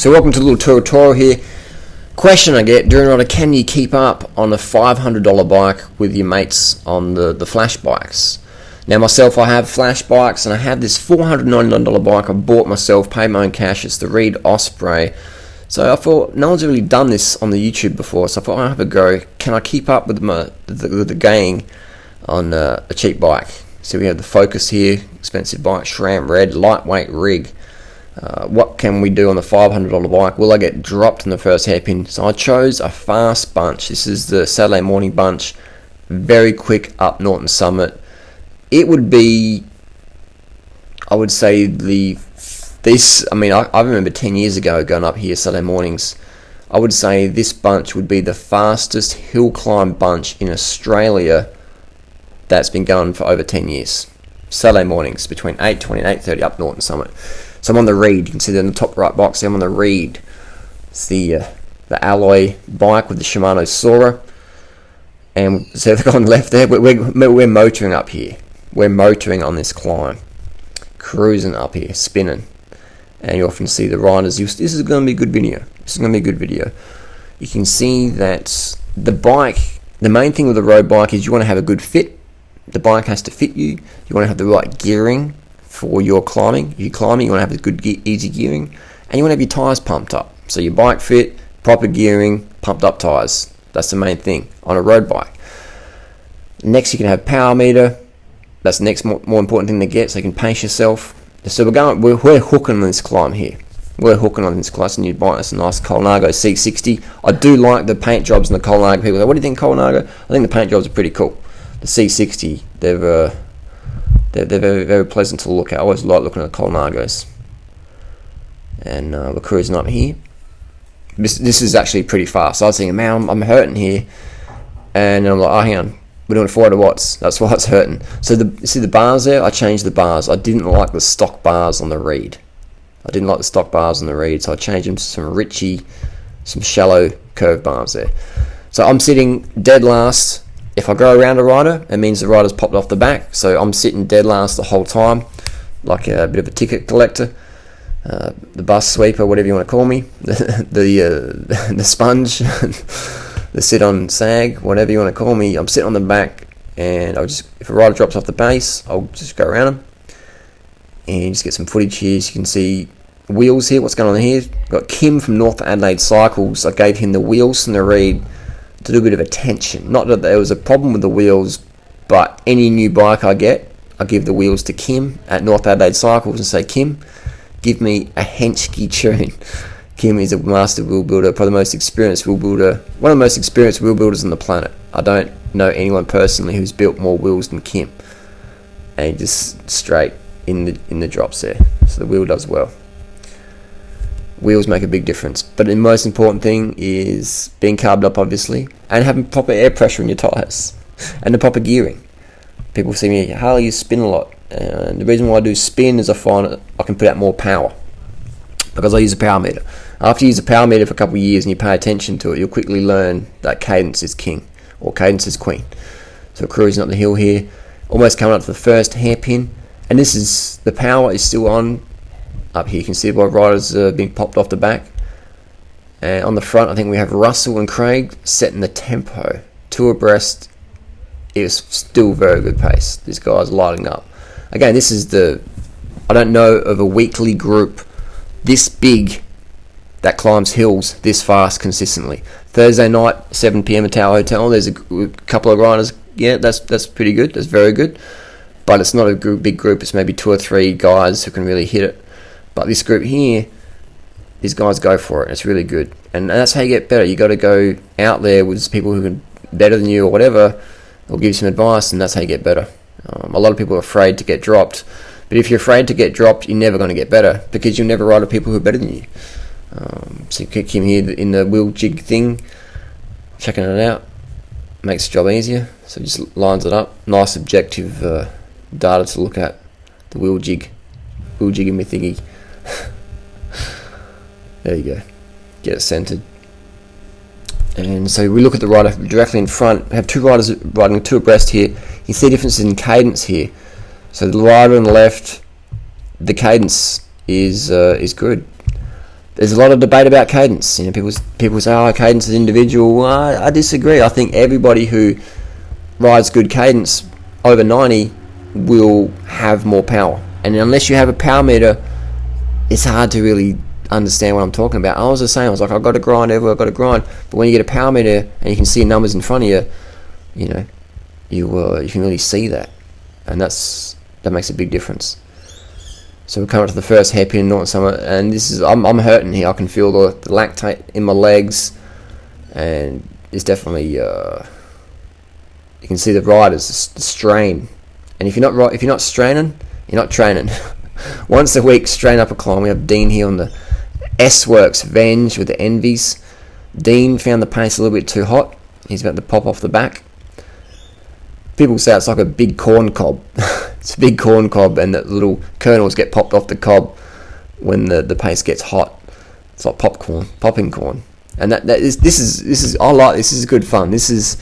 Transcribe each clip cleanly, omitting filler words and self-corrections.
So welcome to a little tutorial here. Question I get during rider: can you keep up on a $500 bike with your mates on the flash bikes? Now myself, I have flash bikes and I have this $499 bike I bought myself, paid my own cash. It's the Reed Osprey. So I thought no one's really done this on the YouTube before, so I thought I'll have a go. Can I keep up with the gang on a cheap bike? So we have the Focus here, expensive bike, SRAM red, lightweight rig. What can we do on the $500 bike? Will I get dropped in the first hairpin? So I chose a fast bunch. This is the Saturday morning bunch, very quick up Norton Summit. It would be, I would say I remember 10 years ago going up here Saturday mornings. I would say this bunch would be the fastest hill climb bunch in Australia that's been going for over 10 years. Saturday mornings between 8:20 and 8:30 up Norton Summit. So I'm on the Reed. You can see that in the top right box there. I'm on the Reed. It's the alloy bike with the Shimano Sora. And so the guy on the left there, we're motoring up here. We're motoring on this climb. Cruising up here, spinning. And you often see the riders. This is going to be a good video. This is going to be a good video. You can see that the bike, the main thing with a road bike is you want to have a good fit. The bike has to fit you. You want to have the right gearing for your climbing. If you're climbing, you want to have a good easy gearing, and you want to have your tyres pumped up. So your bike fit, proper gearing, pumped up tyres. That's the main thing on a road bike. Next, you can have power meter. That's the next more important thing to get, so you can pace yourself. So we're hooking on this climb here. We're hooking on this climb. That's a new bike. That's a nice Colnago C60. I do like the paint jobs in the Colnago. People say, what do you think, Colnago? I think the paint jobs are pretty cool. The C60, they're very, very pleasant to look at. I always like looking at Colnagos. And we're cruising up here. This is actually pretty fast. So I was thinking, man, I'm hurting here. And I'm like, oh, hang on. We're doing 400 watts. That's why it's hurting. So you see the bars there? I changed the bars. I didn't like the stock bars on the Reed. So I changed them to some Ritchie, some shallow curve bars there. So I'm sitting dead last. If I go around a rider, it means the rider's popped off the back. So I'm sitting dead last the whole time, like a bit of a ticket collector, the bus sweeper, whatever you want to call me, the sponge, the sit on sag, whatever you want to call me. I'm sitting on the back, and if a rider drops off the base, I'll just go around him and just get some footage here. So you can see wheels here. What's going on here? Got Kim from North Adelaide Cycles. I gave him the wheels from the Reed to do a bit of attention. Not that there was a problem with the wheels, but any new bike I get, I give the wheels to Kim at North Adelaide Cycles and say, Kim, give me a Henschke tune. Kim is a master wheel builder, probably the most experienced wheel builder, one of the most experienced wheel builders on the planet. I don't know anyone personally who's built more wheels than Kim. And just straight in the drops there. So the wheel does well. Wheels make a big difference, but the most important thing is being carbed up, obviously, and having proper air pressure in your tyres and the proper gearing. People see me, Harley, you spin a lot, and the reason why I do spin is I find I can put out more power because I use a power meter. After you use a power meter for a couple of years and you pay attention to it, you'll quickly learn that cadence is king or cadence is queen. So cruising up the hill here, almost coming up to the first hairpin, and the power is still on. Up here you can see why riders are being popped off the back. And on the front I think we have Russell and Craig setting the tempo. 2 abreast. It's still very good pace. This guy's lighting up. Again, this is I don't know of a weekly group this big that climbs hills this fast consistently. Thursday night, 7 PM at Tower Hotel, there's a couple of riders. Yeah, that's pretty good. That's very good. But it's not a big group. It's maybe 2 or 3 guys who can really hit it. But this group here, these guys go for it. It's really good. And that's how you get better. You got to go out there with people who are better than you or whatever. They'll give you some advice, and that's how you get better. A lot of people are afraid to get dropped. But if you're afraid to get dropped, you're never going to get better because you'll never ride with people who are better than you. So you kick him here in the wheel jig thing, checking it out. Makes the job easier. So it just lines it up. Nice objective data to look at. The wheel jig. Wheel jigging me thingy. There you go. Get it centered. And so we look at the rider directly in front. We have 2 riders riding 2 abreast here. You see differences in cadence here. So the rider on the left, the cadence is good. there's a lot of debate about cadence. You know, people say, "Oh, cadence is individual." Well, I disagree. I think everybody who rides good cadence over 90 will have more power. And unless you have a power meter, it's hard to really understand what I'm talking about. I was the same. I was like, I've got to grind everywhere. I've got to grind. But when you get a power meter and you can see numbers in front of you, you know, you can really see that, and that makes a big difference. So we're coming up to the first hairpin, Norton Summit, and this is I'm hurting here. I can feel the lactate in my legs, and it's definitely you can see the riders the strain. And if you're not straining, you're not training. Once a week, strain up a climb. We have Dean here on the S-Works Venge with the Envies. Dean found the pace a little bit too hot. He's about to pop off the back. People say it's like a big corn cob. It's a big corn cob, and the little kernels get popped off the cob when the pace gets hot. It's like popping corn. And this is I like this. This is good fun. There's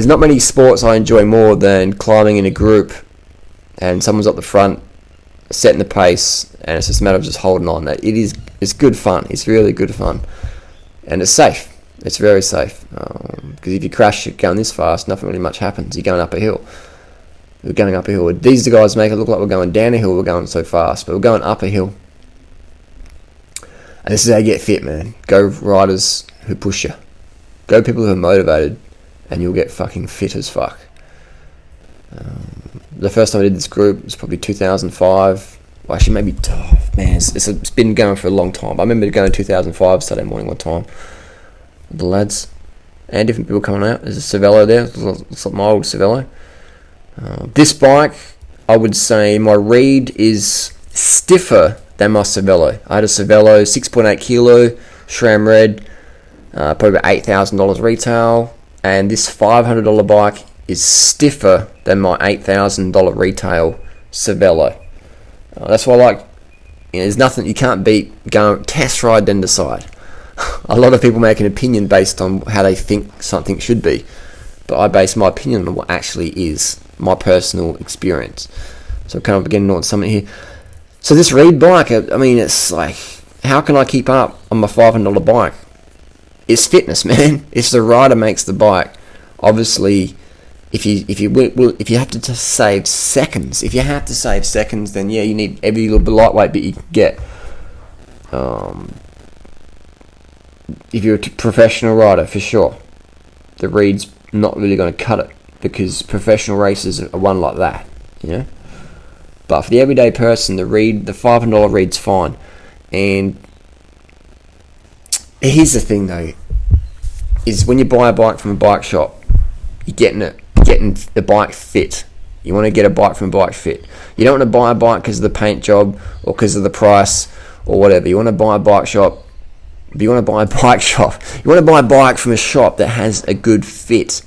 not many sports I enjoy more than climbing in a group, and someone's up the front, setting the pace, and it's just a matter of just holding on. It's good fun. It's really good fun, and it's safe. It's very safe, because if you crash going this fast, nothing really much happens. You're going up a hill. We're going up a hill. These guys make it look like we're going down a hill. We're going so fast, but we're going up a hill. And this is how you get fit, man. Go riders who push you. Go people who are motivated, and you'll get fucking fit as fuck. The first time I did this group was probably 2005. Well, actually, maybe, it's been going for a long time. I remember going 2005 Saturday morning one time with the lads and different people coming out. There's a Cervelo there. Looks like my old Cervelo. This bike, I would say my reed is stiffer than my Cervelo. I had a Cervelo 6.8 kilo, SRAM red, probably about $8,000 retail, and this $500 bike is stiffer than my $8,000 retail Cervelo. That's why I like, there's nothing you can't beat going test ride then decide. A lot of people make an opinion based on how they think something should be, but I base my opinion on what actually is, my personal experience. So kind of beginning on something here. So this reed bike, I mean, it's like, how can I keep up on my $500 bike? It's fitness, man. It's the rider makes the bike. Obviously, if you have to just save seconds, then yeah, you need every little bit lightweight bit you can get. If you're a professional rider, for sure, the reed's not really going to cut it, because professional racers are one like that, you know. But for the everyday person, the $500 reed's fine. And here's the thing, though, is when you buy a bike from a bike shop, you're getting the bike fit. You want to get a bike from a bike fit. You don't want to buy a bike because of the paint job or because of the price or whatever. You want to buy a bike shop. You want to buy a bike from a shop that has a good fit.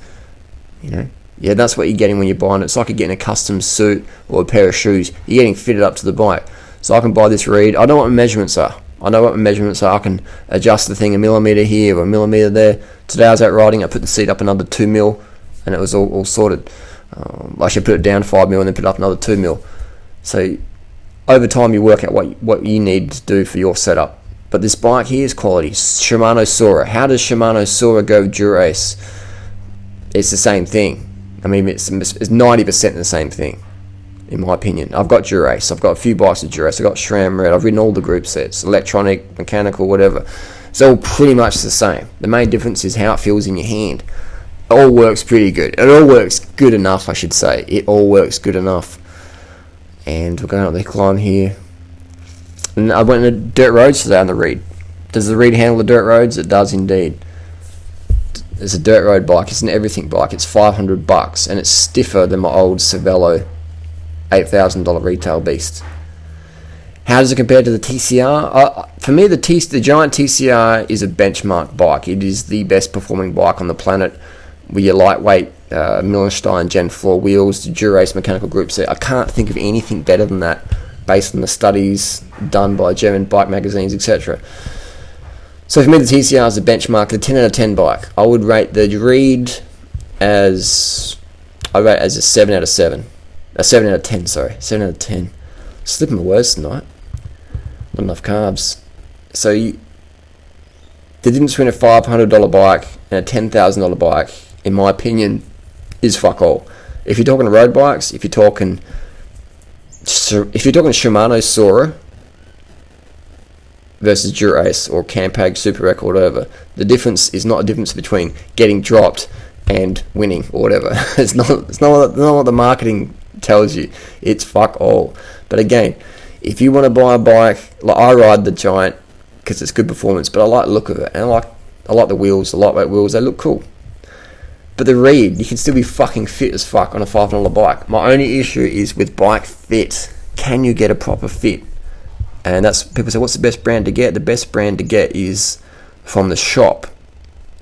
You know, yeah, that's what you're getting when you're buying it. It's like you're getting a custom suit or a pair of shoes. You're getting fitted up to the bike. So I can buy this reed. I know what my measurements are. I can adjust the thing a millimeter here or a millimeter there. Today I was out riding. I put the seat up another 2 mil, and it was all sorted. I should put it down 5 mil and then put it up another 2 mil. So over time you work out what you need to do for your setup. But this bike here is quality. Shimano Sora. How does Shimano Sora go Dura-Ace? It's the same thing. I mean, it's 90% the same thing, in my opinion. I've got Dura-Ace. I've got a few bikes with Dura-Ace. I've got SRAM Red. I've ridden all the group sets. Electronic, mechanical, whatever. It's all pretty much the same. The main difference is how it feels in your hand. It all works pretty good. It all works good enough, I should say. It all works good enough. And we're going up the climb here. And I went into dirt roads today on the reed. Does the reed handle the dirt roads? It does indeed. It's a dirt road bike. It's an everything bike. It's $500, and it's stiffer than my old Cervelo $8,000 retail beast. How does it compare to the TCR? For me, the Giant TCR is a benchmark bike. It is the best performing bike on the planet with your lightweight Millenstein Gen 4 wheels, the Dura-Ace mechanical group set. I can't think of anything better than that based on the studies done by German bike magazines, etc. So for me, the TCR is a benchmark, the 10 out of 10 bike. I would rate the reed as a 7 out of 7. A 7 out of 10, sorry. 7 out of 10. Slipping my words tonight. Not enough carbs. So The difference between a $500 bike and a $10,000 bike, in my opinion, is fuck all. If you're talking road bikes, if you're talking Shimano Sora versus Dura-Ace or Campag Super Rec or whatever, the difference is not a difference between getting dropped and winning or whatever. It's not what the marketing tells you. It's fuck all. But again, if you want to buy a bike, like I ride the Giant because it's good performance, but I like the look of it, and I like the wheels, the lightweight wheels. They look cool. But the Reed, you can still be fucking fit as fuck on a $500 bike. My only issue is with bike fit. Can you get a proper fit? And that's, people say, what's the best brand to get? The best brand to get is from the shop,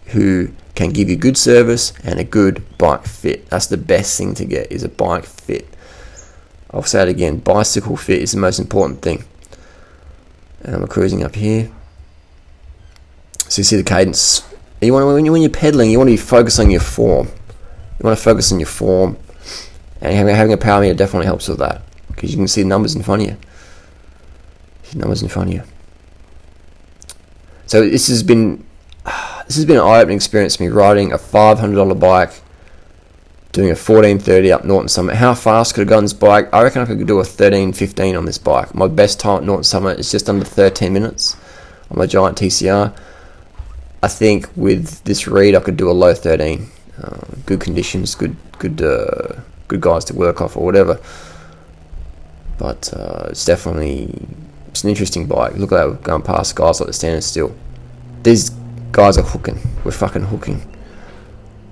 who can give you good service and a good bike fit. That's the best thing to get, is a bike fit. I'll say it again, bicycle fit is the most important thing. And we're cruising up here. So you see the cadence. When you're pedaling, you want to be focused on your form. You want to focus on your form. And having a power meter definitely helps with that, because you can see the numbers in front of you. So this has been an eye-opening experience for me, riding a $500 bike, doing a 14:30 up Norton Summit. How fast could I go on this bike? I reckon I could do a 13:15 on this bike. My best time at Norton Summit is just under 13 minutes on my Giant TCR. I think with this Reed I could do a low 13. Good conditions, good guys to work off or whatever. But it's an interesting bike. Look at that, we're going past guys like they're standing still. These guys are hooking. We're fucking hooking.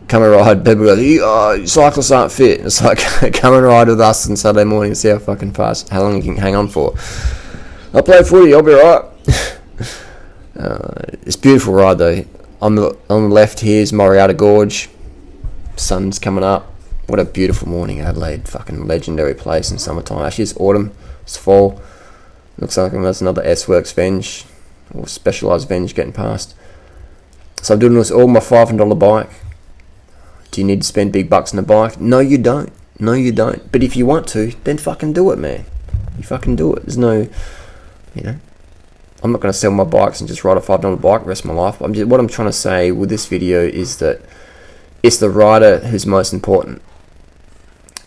Come and ride. People go, cyclists aren't fit. It's like, come and ride with us on Saturday morning and see how fucking fast, how long you can hang on for. I'll play footy, I'll be alright. It's a beautiful ride though. On the left here is Moriata Gorge. Sun's coming up. What a beautiful morning, Adelaide. Fucking legendary place in summertime. Actually, it's autumn. It's fall. Looks like there's another S-Works Venge, or Specialized Venge getting past. So I'm doing this all on my $500 bike. Do you need to spend big bucks on a bike? No, you don't. But if you want to, then fucking do it, man. You fucking do it. There's no, I'm not going to sell my bikes and just ride a $500 bike the rest of my life. What I'm trying to say with this video is that it's the rider who's most important.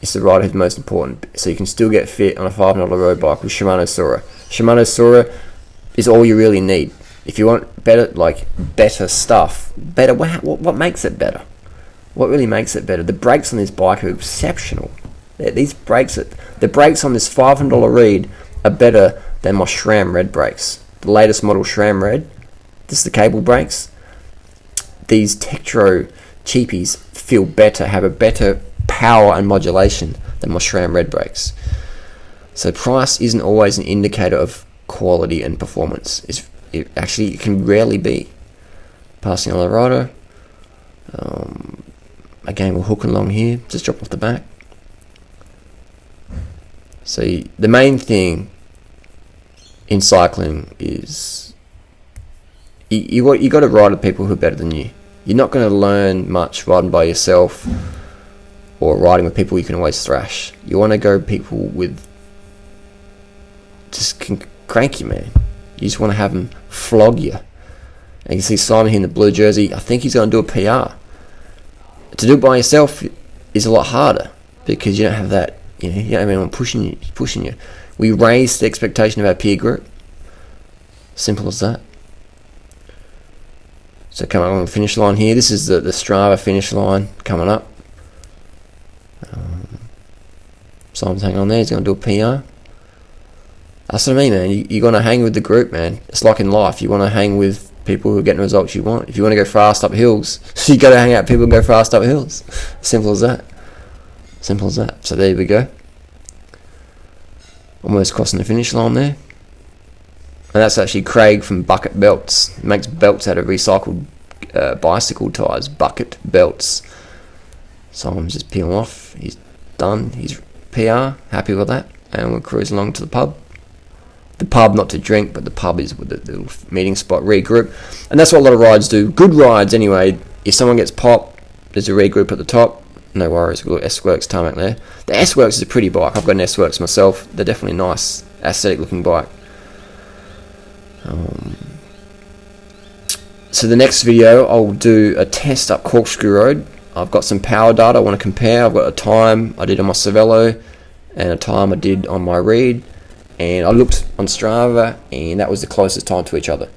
So you can still get fit on a $500 road bike with Shimano Sora. Shimano Sora is all you really need. If you want better stuff, what makes it better? What really makes it better? The brakes on this bike are exceptional. The brakes on this $500 Reed are better than my SRAM Red brakes. The latest model SRAM Red. This is the cable brakes. These Tektro cheapies feel better, have a better power and modulation than my SRAM Red brakes. So price isn't always an indicator of quality and performance. It can rarely be. Passing on the rider. Again, we're hooking along here. Just drop off the back. So the main thing in cycling is you got to ride with people who are better than you. You're not going to learn much riding by yourself or riding with people you can always thrash. You want to go people with just can crank you, man. You just want to have them flog you. And you see Simon here in the blue jersey. I think he's going to do a PR. To do it by yourself is a lot harder because you don't have that. You don't have anyone pushing you. We raise the expectation of our peer group. Simple as that. So coming along the finish line here. This is the Strava finish line coming up. Simon's hanging on there. He's going to do a PR. That's what I mean, man. You're going to hang with the group, man. It's like in life. You want to hang with people who are getting the results you want. If you want to go fast up hills, you got to hang out with people who go fast up hills. Simple as that. So there we go. Almost crossing the finish line there. And that's actually Craig from Bucket Belts. He makes belts out of recycled bicycle tyres. Bucket Belts. Simon's just peeling off. He's done. He's PR. Happy with that. And we're cruising along to the pub. The pub, not to drink, but the pub is with the little meeting spot, regroup. And that's what a lot of rides do. Good rides, anyway. If someone gets popped, there's a regroup at the top. No worries, we've got S-Works tarmac there. The S-Works is a pretty bike. I've got an S-Works myself. They're definitely nice, aesthetic looking bike. So So the next video, I'll do a test up Corkscrew Road. I've got some power data I want to compare. I've got a time I did on my Cervelo and a time I did on my Reed, and I looked on Strava, and that was the closest time to each other.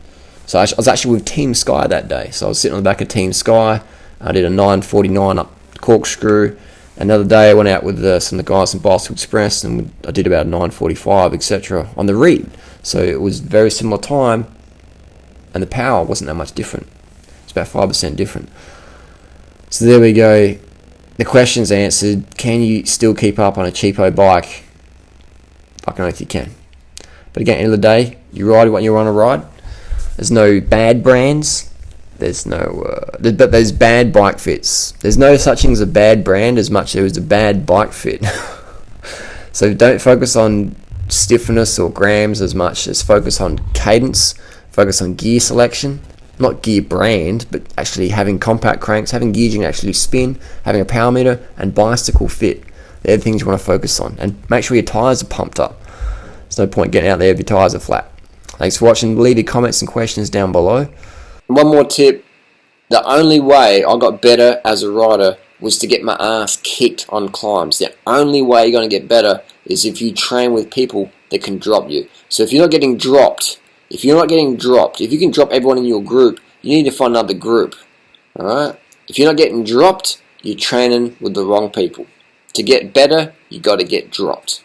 So I was actually with Team Sky that day. So I was sitting on the back of Team Sky. I did a 9:49 up Corkscrew. Another day I went out with some of the guys from Bicycle Express, and I did about 9:45, etc. on the Reed. So it was very similar time, and the power wasn't that much different. It's about 5% different. So there we go. The question's answered. Can you still keep up on a cheapo bike? Fucking oath you can. But again, at the end of the day, you ride what you want to ride. There's no bad brands. There's no, but there's bad bike fits. There's no such thing as a bad brand as much as there is a bad bike fit. So don't focus on stiffness or grams as much as focus on cadence, focus on gear selection. Not gear brand, but actually having compact cranks, having gears you can actually spin, having a power meter, and bicycle fit. They're the things you want to focus on. And make sure your tyres are pumped up. There's no point getting out there if your tyres are flat. Thanks for watching. Leave your comments and questions down below. One more tip. The only way I got better as a rider was to get my ass kicked on climbs. The only way you're going to get better is if you train with people that can drop you. So if you're not getting dropped, if you can drop everyone in your group, you need to find another group. Alright? If you're not getting dropped, you're training with the wrong people. To get better, you got to get dropped.